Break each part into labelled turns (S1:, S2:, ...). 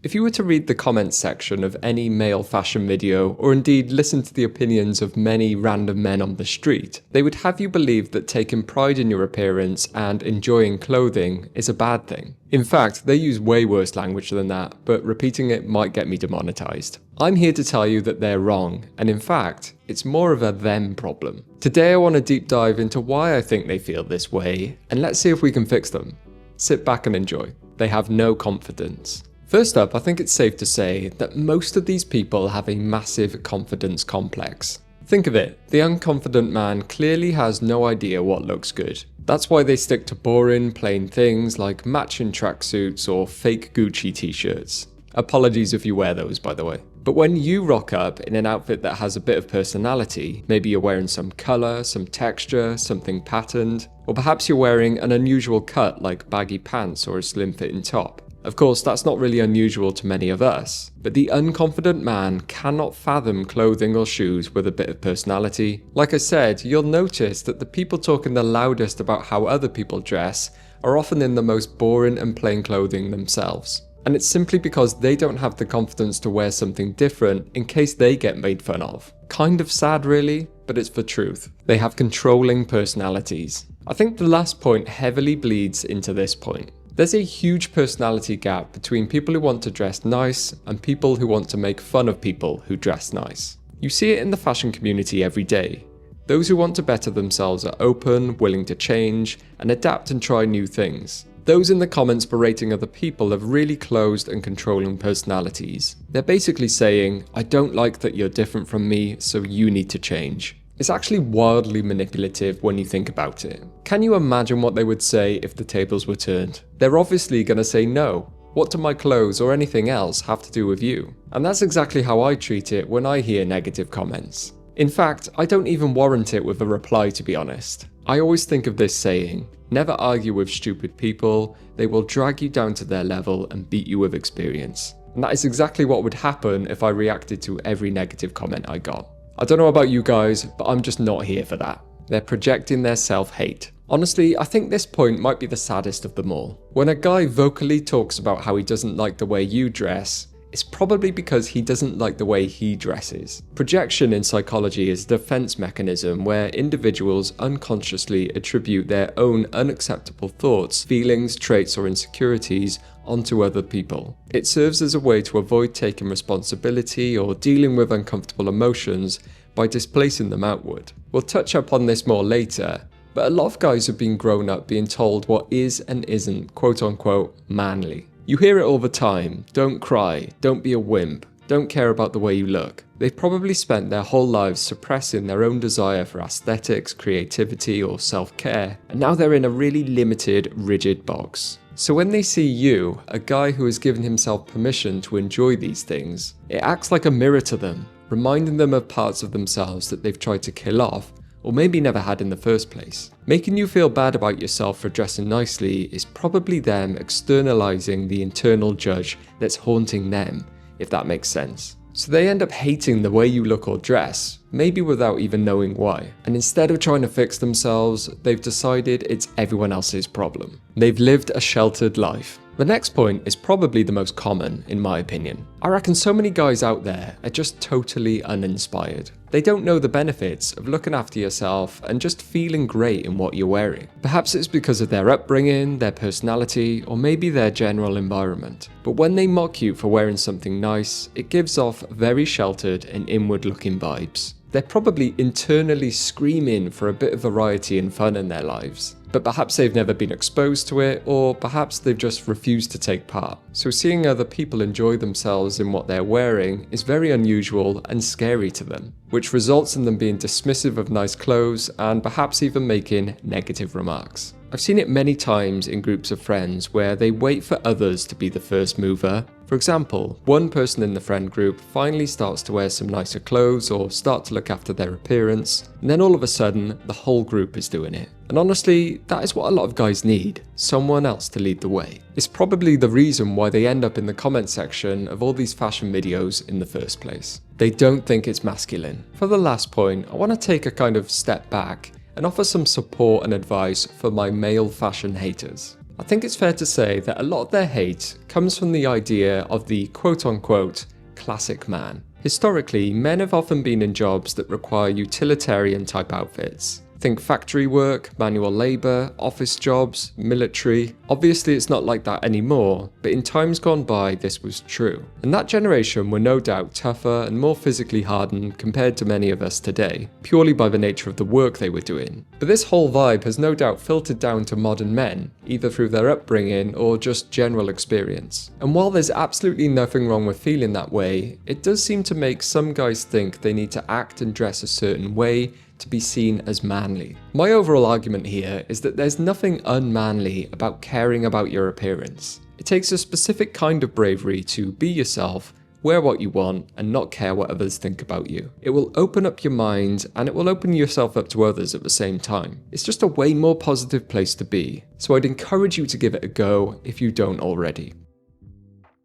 S1: If you were to read the comments section of any male fashion video, or indeed listen to the opinions of many random men on the street, they would have you believe that taking pride in your appearance and enjoying clothing is a bad thing. In fact, they use way worse language than that, but repeating it might get me demonetized. I'm here to tell you that they're wrong, and in fact, it's more of a them problem. Today I want to deep dive into why I think they feel this way, and let's see if we can fix them. Sit back and enjoy. They have no confidence. First up, I think it's safe to say that most of these people have a massive confidence complex. Think of it, the unconfident man clearly has no idea what looks good. That's why they stick to boring, plain things like matching tracksuits or fake Gucci t-shirts. Apologies if you wear those, by the way. But when you rock up in an outfit that has a bit of personality, maybe you're wearing some colour, some texture, something patterned, or perhaps you're wearing an unusual cut like baggy pants or a slim-fitting top. Of course, that's not really unusual to many of us, but the unconfident man cannot fathom clothing or shoes with a bit of personality. Like I said, you'll notice that the people talking the loudest about how other people dress are often in the most boring and plain clothing themselves. And it's simply because they don't have the confidence to wear something different in case they get made fun of. Kind of sad really, but it's the truth. They have controlling personalities. I think the last point heavily bleeds into this point. There's a huge personality gap between people who want to dress nice and people who want to make fun of people who dress nice. You see it in the fashion community every day. Those who want to better themselves are open, willing to change, and adapt and try new things. Those in the comments berating other people have really closed and controlling personalities. They're basically saying, I don't like that you're different from me, so you need to change. It's actually wildly manipulative when you think about it. Can you imagine what they would say if the tables were turned? They're obviously going to say no. What do my clothes or anything else have to do with you? And that's exactly how I treat it when I hear negative comments. In fact, I don't even warrant it with a reply, to be honest. I always think of this saying, never argue with stupid people, they will drag you down to their level and beat you with experience. And that is exactly what would happen if I reacted to every negative comment I got. I don't know about you guys, but I'm just not here for that. They're projecting their self-hate. Honestly, I think this point might be the saddest of them all. When a guy vocally talks about how he doesn't like the way you dress, it's probably because he doesn't like the way he dresses. Projection in psychology is a defense mechanism where individuals unconsciously attribute their own unacceptable thoughts, feelings, traits, or insecurities onto other people. It serves as a way to avoid taking responsibility or dealing with uncomfortable emotions by displacing them outward. We'll touch upon this more later, but a lot of guys have been grown up being told what is and isn't quote-unquote manly. You hear it all the time, don't cry, don't be a wimp, don't care about the way you look. They've probably spent their whole lives suppressing their own desire for aesthetics, creativity, or self-care, and now they're in a really limited, rigid box. So when they see you, a guy who has given himself permission to enjoy these things, it acts like a mirror to them, reminding them of parts of themselves that they've tried to kill off, or maybe never had in the first place. Making you feel bad about yourself for dressing nicely is probably them externalizing the internal judge that's haunting them, if that makes sense. So they end up hating the way you look or dress, maybe without even knowing why. And instead of trying to fix themselves, they've decided it's everyone else's problem. They've lived a sheltered life. The next point is probably the most common, in my opinion. I reckon so many guys out there are just totally uninspired. They don't know the benefits of looking after yourself and just feeling great in what you're wearing. Perhaps it's because of their upbringing, their personality, or maybe their general environment. But when they mock you for wearing something nice, it gives off very sheltered and inward-looking vibes. They're probably internally screaming for a bit of variety and fun in their lives. But perhaps they've never been exposed to it, or perhaps they've just refused to take part. So seeing other people enjoy themselves in what they're wearing is very unusual and scary to them, which results in them being dismissive of nice clothes and perhaps even making negative remarks. I've seen it many times in groups of friends where they wait for others to be the first mover. For example, one person in the friend group finally starts to wear some nicer clothes or start to look after their appearance, and then all of a sudden, the whole group is doing it. And honestly, that is what a lot of guys need, someone else to lead the way. It's probably the reason why they end up in the comment section of all these fashion videos in the first place. They don't think it's masculine. For the last point, I want to take a kind of step back and offer some support and advice for my male fashion haters. I think it's fair to say that a lot of their hate comes from the idea of the quote-unquote classic man. Historically, men have often been in jobs that require utilitarian type outfits. Think factory work, manual labour, office jobs, military. Obviously it's not like that anymore, but in times gone by this was true. And that generation were no doubt tougher and more physically hardened compared to many of us today, purely by the nature of the work they were doing. But this whole vibe has no doubt filtered down to modern men, either through their upbringing or just general experience. And while there's absolutely nothing wrong with feeling that way, it does seem to make some guys think they need to act and dress a certain way to be seen as manly. My overall argument here is that there's nothing unmanly about caring about your appearance. It takes a specific kind of bravery to be yourself, wear what you want, and not care what others think about you. It will open up your mind, and it will open yourself up to others at the same time. It's just a way more positive place to be, so I'd encourage you to give it a go if you don't already.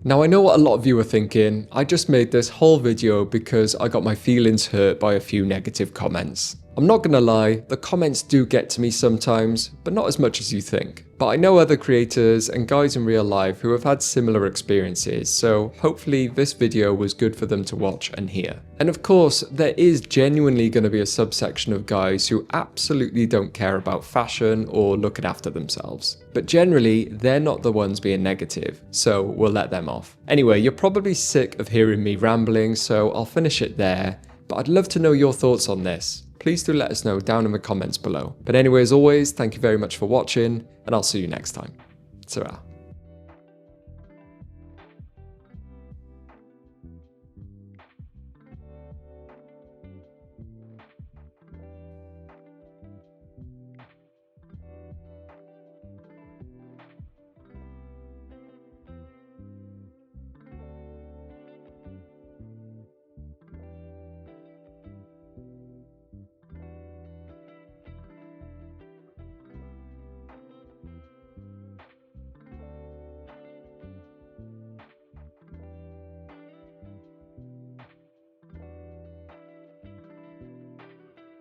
S1: Now I know what a lot of you are thinking, I just made this whole video because I got my feelings hurt by a few negative comments. I'm not gonna lie, the comments do get to me sometimes, but not as much as you think. But I know other creators and guys in real life who have had similar experiences, so hopefully this video was good for them to watch and hear. And of course, there is genuinely going to be a subsection of guys who absolutely don't care about fashion or looking after themselves. But generally, they're not the ones being negative, so we'll let them off. Anyway, you're probably sick of hearing me rambling, so I'll finish it there. But I'd love to know your thoughts on this. Please do let us know down in the comments below. But anyway, as always, thank you very much for watching, and I'll see you next time. Ta-ra.